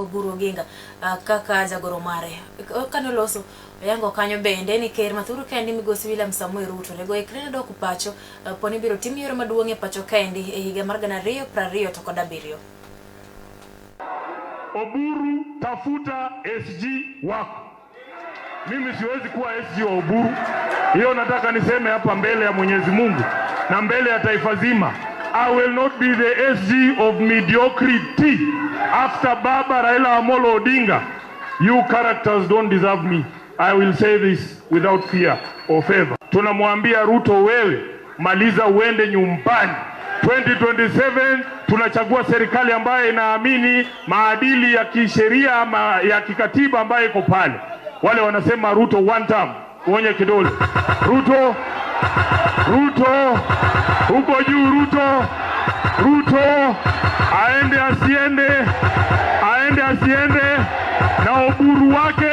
Oburu Oginga kaka jagoro mare kanoloso yango kanyo bende ni ker mathuru kendi Migosi William Samoei Ruto nego ikre dok pacho poni biro tim yiero maduong' e pacho kendi e higa mar 2020 to kod 7. Oburu, tafuta SG wako. Mimi siwezi kuwa SG wa Oburu. Hiyo nataka niseme hapa mbele ya Mwenyezi Mungu na mbele ya taifa zima. I will not be the SG of mediocrity. After Baba Raila Amolo Odinga, you characters don't deserve me. I will say this without fear or favor. Tunamwambia Ruto, wewe maliza uende nyumbani. 2027 tunachagua serikali ambayo inaamini maadili ya kisheria ama ya kikatiba ambayo iko pale. Wale wanasema Ruto one term, uonye kidole. Ruto, huko juu Ruto, aende asiende, na Oburu wake